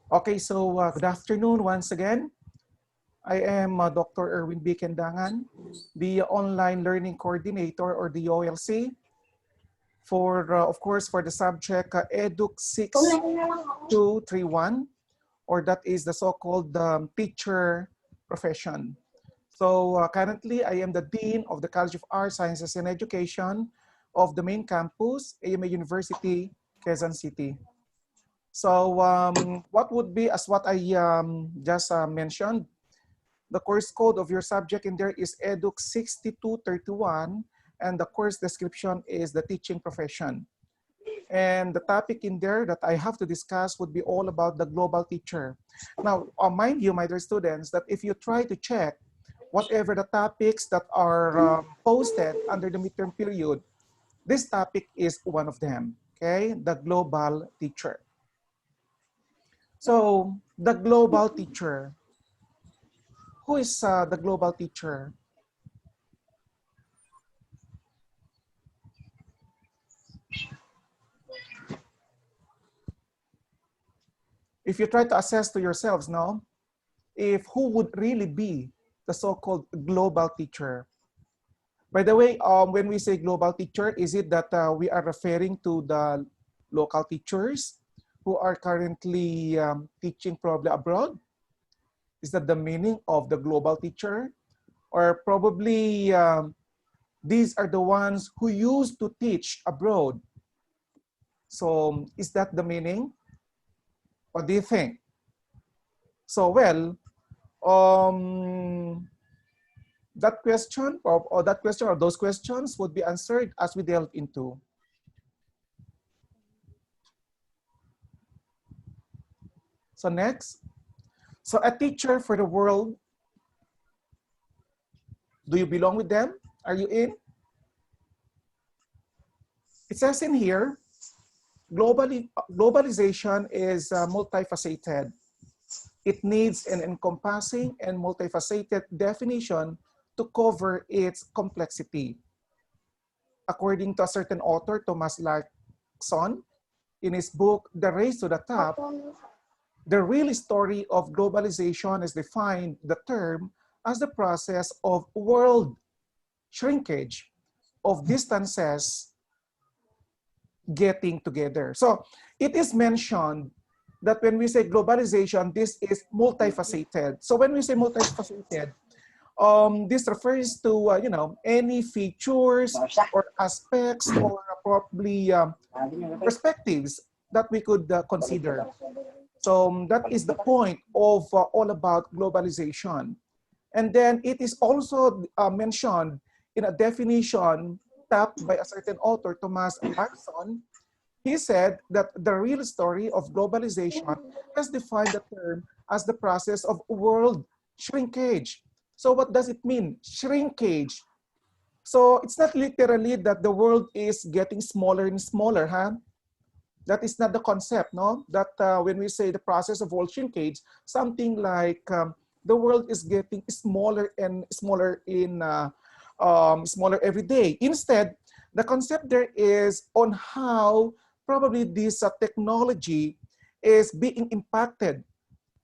Okay, so good afternoon once again. I am Dr. Erwin B. Quendangan, the Online Learning Coordinator or the OLC for, of course, for the subject EDUC 6231, or that is the so-called teacher profession. So currently, I am the Dean of the College of Arts, Sciences, and Education of the main campus, AMA University, Quezon City. So what would be, as what I just mentioned, the course code of your subject in there is EDUC 6231, and the course description is the teaching profession. And the topic in there that I have to discuss would be all about the global teacher. Now, mind you, my dear students, that if you try to check whatever the topics that are posted under the midterm period, this topic is one of them, okay? The global teacher. So, the global teacher. Who is the global teacher? If you try to assess to yourselves now, if who would really be the so-called global teacher? By the way, when we say global teacher, is it that we are referring to the local teachers who are currently teaching probably abroad? Is that the meaning of the global teacher? Or probably these are the ones who used to teach abroad. So is that the meaning? What do you think? So, well, that question or that question or those questions would be answered as we delve into. So next, so a teacher for the world. Do you belong with them? Are you in? It says in here, globalization is multifaceted. It needs an encompassing and multifaceted definition to cover its complexity. According to a certain author, Thomas Larson, in his book, The Race to the Top, the real story of globalization is defined the term as the process of world shrinkage of distances getting together. So it is mentioned that when we say globalization, this is multifaceted. So when we say multifaceted, this refers to any features or aspects or probably perspectives that we could consider. So that is the point of all about globalization. And then it is also mentioned in a definition tapped by a certain author, Thomas Larson. He said that the real story of globalization has defined the term as the process of world shrinkage. So what does it mean? Shrinkage. So it's not literally that the world is getting smaller and smaller, huh? That is not the concept, no? That when we say the process of world shrinkage, something like the world is getting smaller and smaller in smaller every day. Instead, the concept there is on how probably this technology is being impacted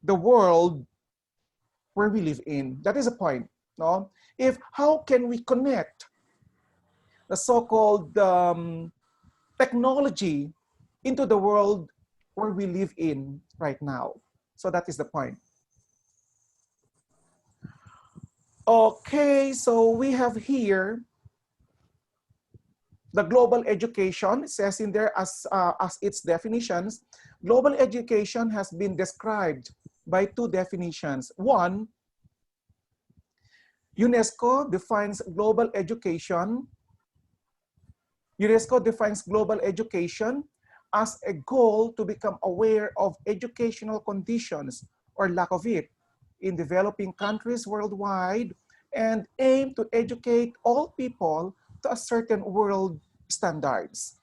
the world where we live in. That is a point, no? If how can we connect the so-called technology into the world where we live in right now. So that is the point. Okay, so we have here the global education. It says in there as its definitions. Global education has been described by two definitions. One, UNESCO defines global education. UNESCO defines global education as a goal to become aware of educational conditions or lack of it in developing countries worldwide and aim to educate all people to a certain world standards.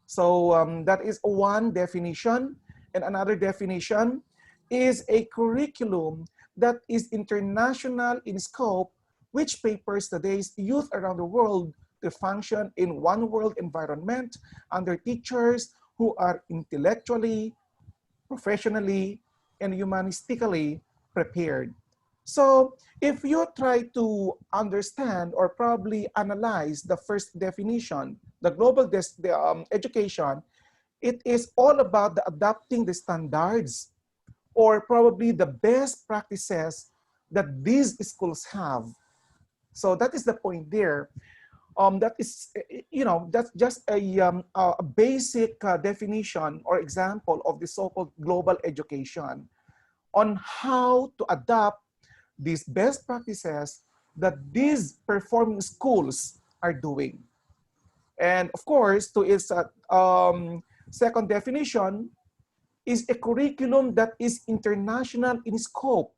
So that is one definition. And another definition is a curriculum that is international in scope, which prepares today's youth around the world to function in one world environment under teachers who are intellectually, professionally, and humanistically prepared. So if you try to understand or probably analyze the first definition, the global education, it is all about the adapting the standards or probably the best practices that these schools have. So that is the point there. That is, that's just a basic definition or example of the so-called global education on how to adapt these best practices that these performing schools are doing. And of course, to its second definition, is a curriculum that is international in scope.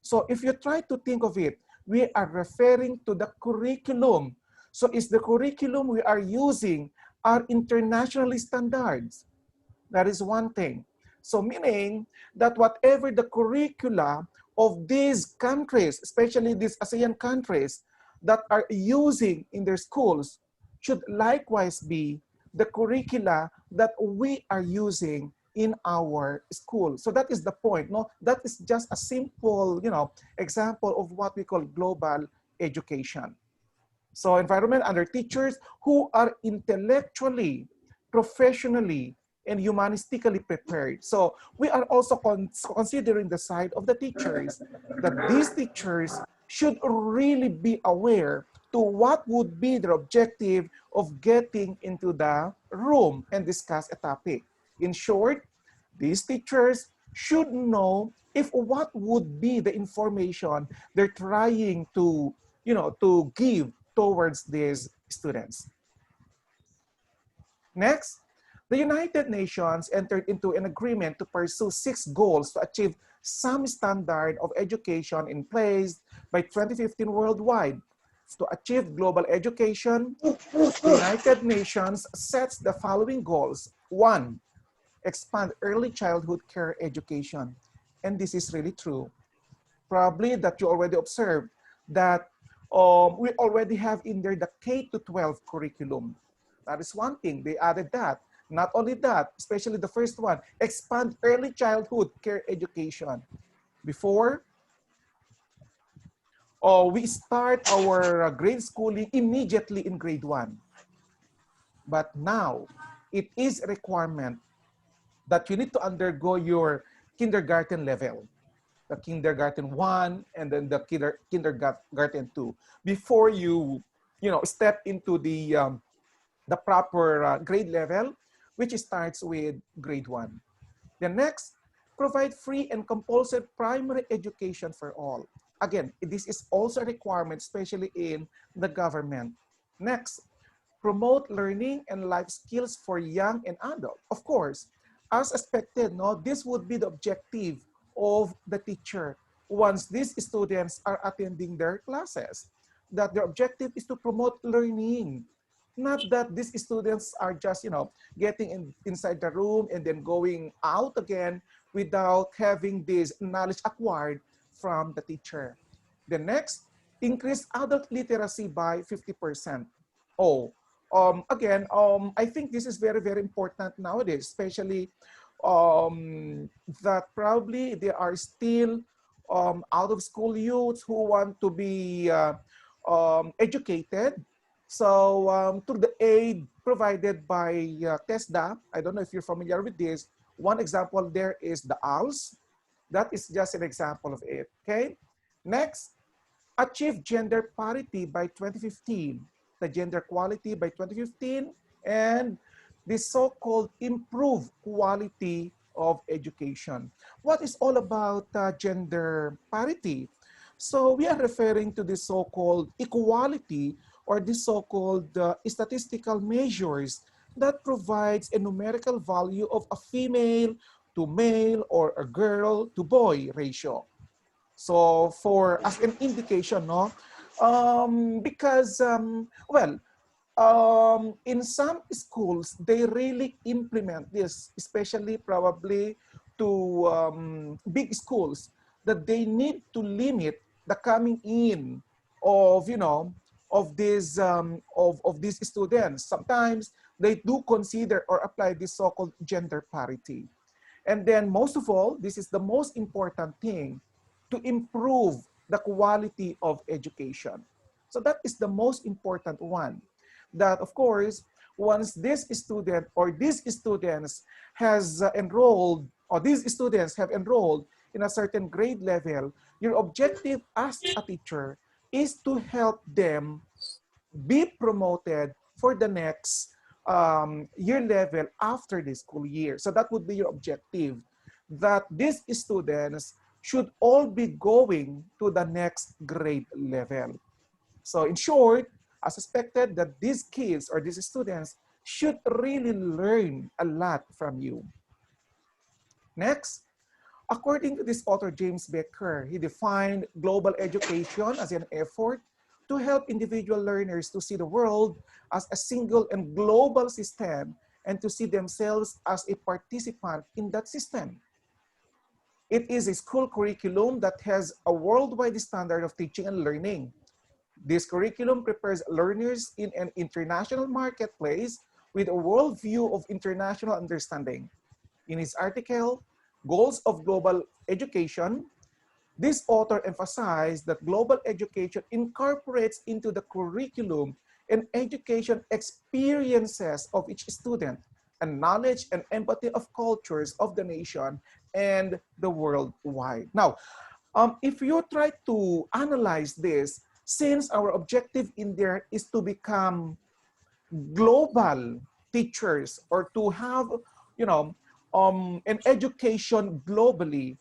So if you try to think of it, we are referring to the curriculum. So is the curriculum we are using are internationally standards? That is one thing. So meaning that whatever the curricula of these countries, especially these ASEAN countries that are using in their schools should likewise be the curricula that we are using in our school. So that is the point. No, that is just a simple, example of what we call global education. So environment under teachers who are intellectually, professionally, and humanistically prepared. So we are also considering the side of the teachers, that these teachers should really be aware to what would be their objective of getting into the room and discuss a topic. In short, these teachers should know if what would be the information they're trying to give towards these students. Next, the United Nations entered into an agreement to pursue 6 goals to achieve some standard of education in place by 2015 worldwide. To achieve global education, the United Nations sets the following goals. 1, expand early childhood care education. And this is really true. Probably that you already observed that we already have in there the K to 12 curriculum. That is one thing. They added that. Not only that, especially the first one, expand early childhood care education. Before, we start our grade schooling immediately in grade 1. But now, it is a requirement that you need to undergo your kindergarten level, the kindergarten 1 and then the kindergarten 2 before you step into the proper grade level, which starts with grade 1. The next, provide free and compulsory primary education for all. Again, this is also a requirement, especially in the government. Next, promote learning and life skills for young and adult. Of course, as expected, no, this would be the objective of the teacher once these students are attending their classes, that their objective is to promote learning. Not that these students are just, getting inside the room and then going out again without having this knowledge acquired from the teacher. The next, increase adult literacy by 50%. Oh, again, I think this is very, very important nowadays, especially that probably there are still out of school youths who want to be educated. So through the aid provided by TESDA, I don't know if you're familiar with this. One example there is the ALS. That is just an example of it, okay? Next, achieve gender parity by 2015, the gender equality by 2015, and the so-called improved quality of education. What is all about gender parity? So we are referring to the so-called equality or the so-called statistical measures that provides a numerical value of a female to male or a girl to boy ratio. So for as an indication, no, because in some schools they really implement this, especially probably to big schools, that they need to limit the coming in of of these students. Sometimes they do consider or apply this so-called gender parity. And then most of all, this is the most important thing, to improve the quality of education. So that is the most important one. That of course, once this student or these students has enrolled, or these students have enrolled in a certain grade level, your objective as a teacher is to help them be promoted for the next year level after the school year. So that would be your objective, that these students should all be going to the next grade level. So in short, as expected, that these kids or these students should really learn a lot from you. Next, according to this author, James Becker, he defined global education as an effort to help individual learners to see the world as a single and global system and to see themselves as a participant in that system. It is a school curriculum that has a worldwide standard of teaching and learning. This curriculum prepares learners in an international marketplace with a worldview of international understanding. In his article, Goals of Global Education, this author emphasized that global education incorporates into the curriculum and education experiences of each student, and knowledge and empathy of cultures of the nation and the world wide. Now, if you try to analyze this, since our objective in there is to become global teachers or to have, you know, an education globally,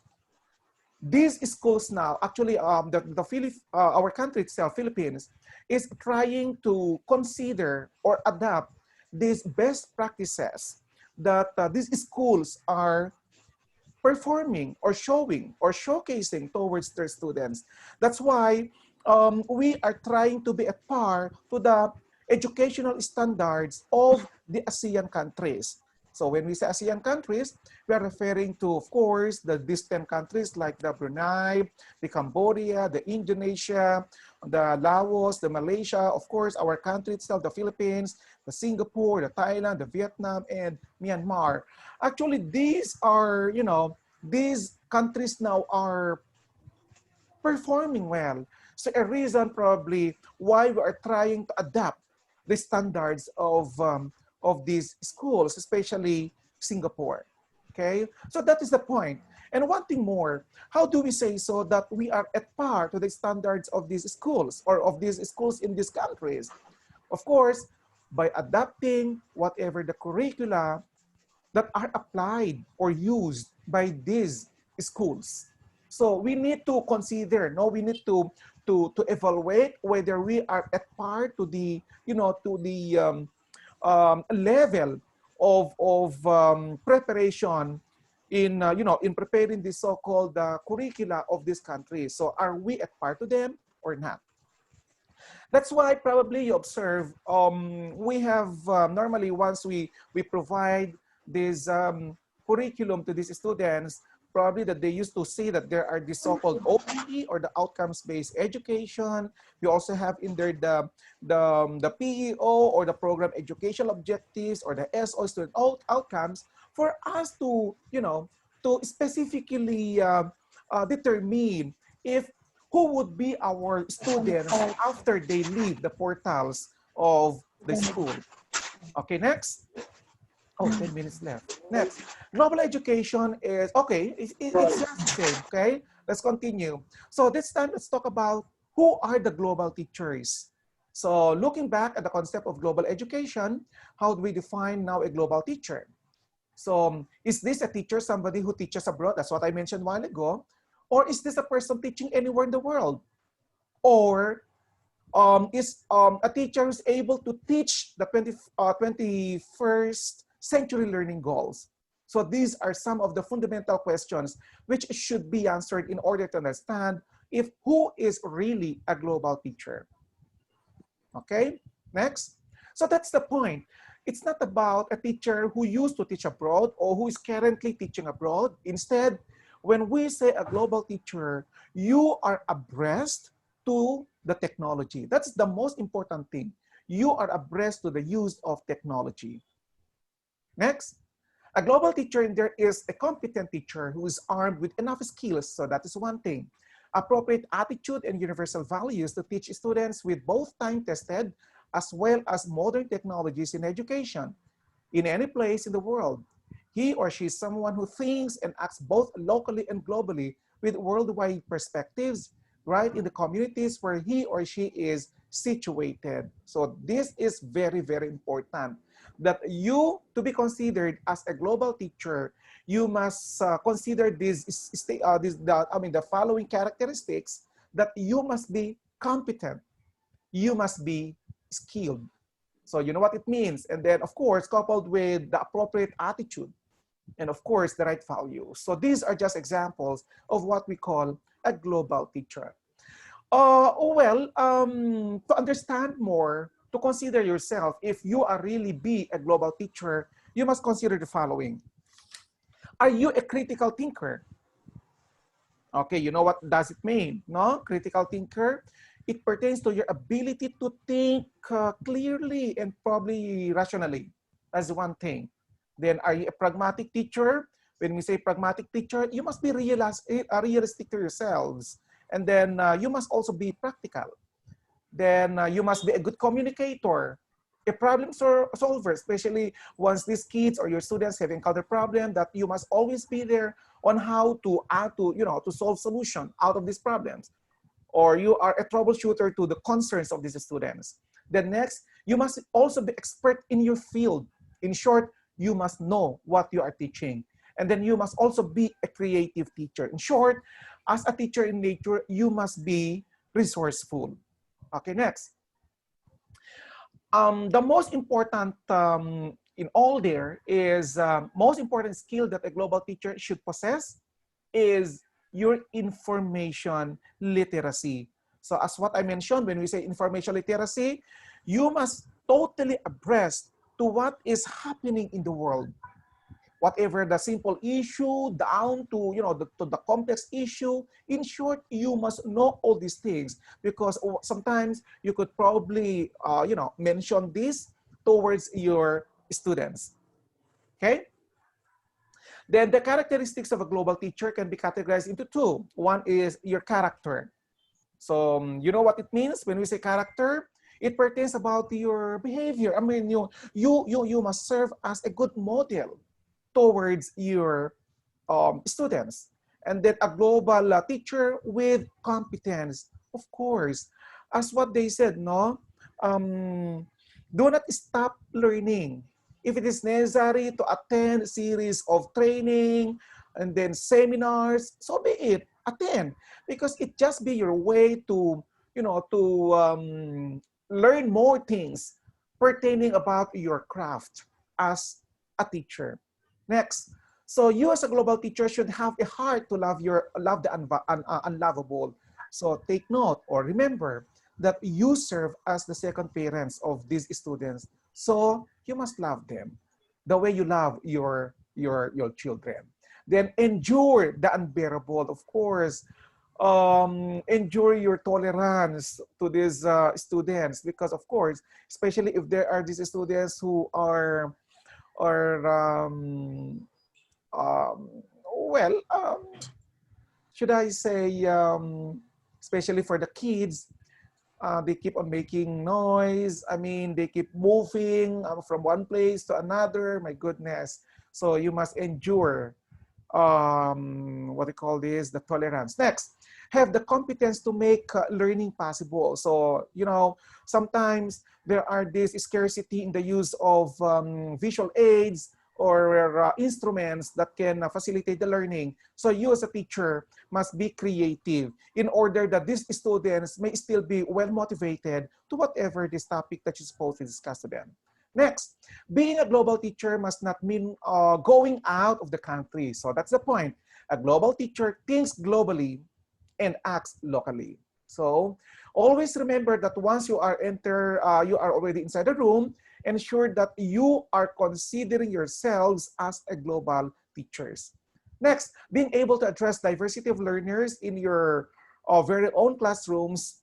these schools now, actually, our country itself, Philippines, is trying to consider or adapt these best practices that these schools are performing or showing or showcasing towards their students. That's why we are trying to be at par to the educational standards of the ASEAN countries. So when we say ASEAN countries, we are referring to, of course, the distant countries like the Brunei, the Cambodia, the Indonesia, the Laos, the Malaysia, of course, our country itself, the Philippines, the Singapore, the Thailand, the Vietnam, and Myanmar. Actually, these are, these countries now are performing well. So a reason probably why we are trying to adapt the standards of these schools, especially Singapore. Okay, so that is the point. And one thing more, how do we say so that we are at par to the standards of these schools or of these schools in these countries? Of course, by adapting whatever the curricula that are applied or used by these schools. So we need to consider, no, we need to evaluate whether we are at par to the, to the level of preparation in, in preparing the so-called curricula of this country. So are we at par to them or not? That's why probably you observe we have normally once we provide this curriculum to these students, probably that they used to say that there are the so-called OPE or the outcomes-based education. We also have in there the PEO or the program educational objectives or the SO student outcomes for us to, to specifically determine if who would be our students after they leave the portals of the school. Okay, next. Oh, 10 minutes left. Next, global education is, okay, it's just the same, okay? Let's continue. So this time, let's talk about who are the global teachers. So looking back at the concept of global education, how do we define now a global teacher? So is this a teacher, somebody who teaches abroad? That's what I mentioned a while ago. Or is this a person teaching anywhere in the world? Or is a teacher who's able to teach the 21st century learning goals? So these are some of the fundamental questions which should be answered in order to understand if who is really a global teacher. Okay, next. So that's the point. It's not about a teacher who used to teach abroad or who is currently teaching abroad. Instead, when we say a global teacher, you are abreast to the technology. That's the most important thing. You are abreast to the use of technology. Next, A global teacher in there is a competent teacher who is armed with enough skills. So that is one thing. Appropriate attitude and universal values to teach students with both time-tested as well as modern technologies in education. In any place in the world, he or she is someone who thinks and acts both locally and globally with worldwide perspectives, right, in the communities where he or she is situated. So this is very, very important that you, to be considered as a global teacher, you must consider the following characteristics: that you must be competent, you must be skilled. So you know what it means. And then, of course, coupled with the appropriate attitude and, of course, the right values. So these are just examples of what we call a global teacher. To understand more, to consider yourself, if you are really be a global teacher, you must consider the following. Are you a critical thinker? Okay, you know what does it mean, no? Critical thinker. It pertains to your ability to think clearly and probably rationally. That's one thing. Then, are you a pragmatic teacher? When we say pragmatic teacher, you must be realistic to yourselves. And then you must also be practical. Then you must be a good communicator, a problem solver, especially once these kids or your students have encountered problem, that you must always be there on how to to solve solution out of these problems. Or you are a troubleshooter to the concerns of these students. Then next, you must also be expert in your field. In short, you must know what you are teaching. And then you must also be a creative teacher. In short, as a teacher in nature, you must be resourceful. Okay, next. The most important in all there is most important skill that a global teacher should possess is your information literacy. So as what I mentioned, when we say information literacy, you must totally abreast to what is happening in the world. Whatever the simple issue down to to the complex issue. In short, you must know all these things, because sometimes you could probably mention this towards your students. Okay. Then the characteristics of a global teacher can be categorized into two. One is your character. So you know what it means when we say character? It pertains about your behavior. I mean, you must serve as a good model towards your students. And then a global teacher with competence, of course. As what they said, no? Do not stop learning. If it is necessary to attend a series of training and then seminars, so be it, attend. Because it just be your way to, learn more things pertaining about your craft as a teacher. Next, so you as a global teacher should have a heart to love the unlovable. So take note or remember that you serve as the second parents of these students. So you must love them the way you love your children. Then endure the unbearable, of course. Endure your tolerance to these students, because of course, especially if there are these students who are well, should I say, especially for the kids, they keep on making noise. I mean, they keep moving from one place to another. My goodness. So you must endure what we call this, the tolerance. Next, have the competence to make learning possible. So, sometimes there are this scarcity in the use of visual aids or instruments that can facilitate the learning. So you as a teacher must be creative in order that these students may still be well motivated to whatever this topic that you're supposed to discuss to them. Next, being a global teacher must not mean going out of the country. So that's the point. A global teacher thinks globally and acts locally. So always remember that once you are already inside the room, ensure that you are considering yourselves as a global teachers. Next, being able to address diversity of learners in your very own classrooms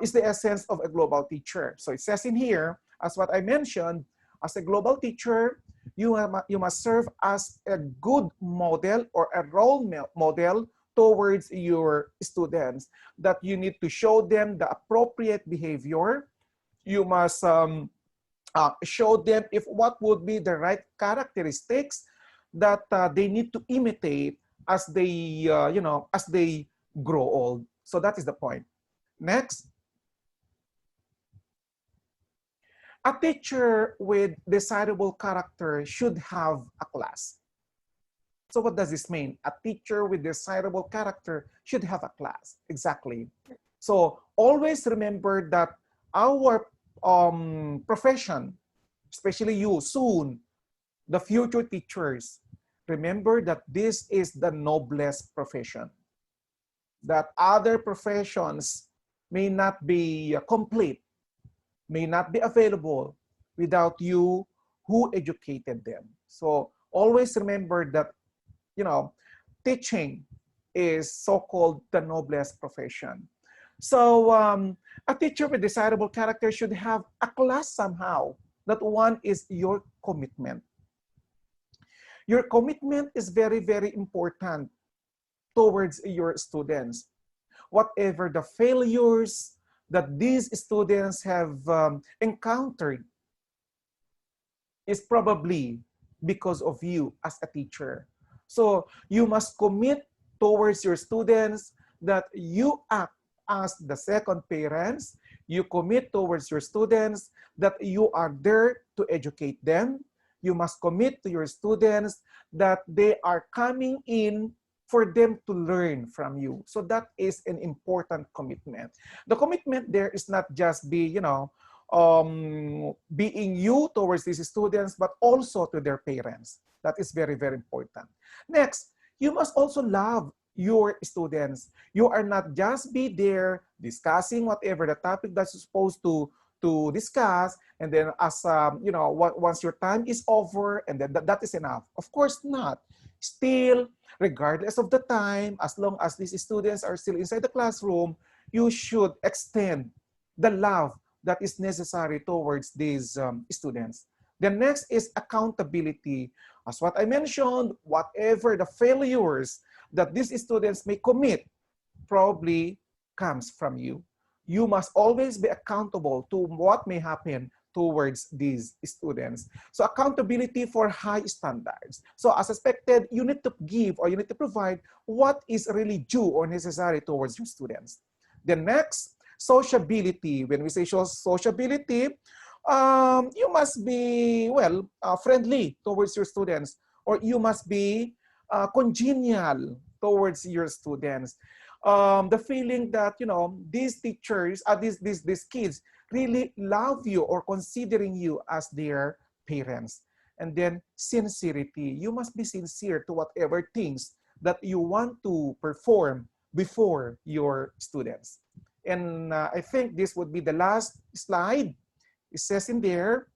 is the essence of a global teacher. So it says in here, as what I mentioned, as a global teacher, You must serve as a good model or a role model towards your students, that you need to show them the appropriate behavior. You must show them if what would be the right characteristics that they need to imitate as they, as they grow old. So that is the point. Next, a teacher with desirable character should have a class. So what does this mean? A teacher with desirable character should have a class. Exactly. So always remember that our profession, especially you soon, the future teachers, remember that this is the noblest profession. That other professions may not be complete, may not be available without you who educated them. So always remember that, teaching is so-called the noblest profession. So a teacher with desirable character should have a class somehow. That one is your commitment. Your commitment is very, very important towards your students. Whatever the failures that these students have encountered is probably because of you as a teacher. So you must commit towards your students that you act as the second parents. You commit towards your students that you are there to educate them. You must commit to your students that they are coming in for them to learn from you. So that is an important commitment. The commitment there is not just being you towards these students, but also to their parents. That is very, very important. Next, you must also love your students. You are not just be there discussing whatever the topic that you're supposed to discuss, and then as once your time is over, and then that is enough. Of course not. Still, regardless of the time, as long as these students are still inside the classroom, you should extend the love that is necessary towards these students. The next is accountability. As what I mentioned, whatever the failures that these students may commit probably comes from you. You must always be accountable to what may happen towards these students. So accountability for high standards. So as expected, you need to give or you need to provide what is really due or necessary towards your students. The next, sociability. When we say sociability, you must be, friendly towards your students, or you must be congenial towards your students. The feeling that, these teachers, these kids really love you or considering you as their parents. And then sincerity. You must be sincere to whatever things that you want to perform before your students. And I think this would be the last slide. It says in there,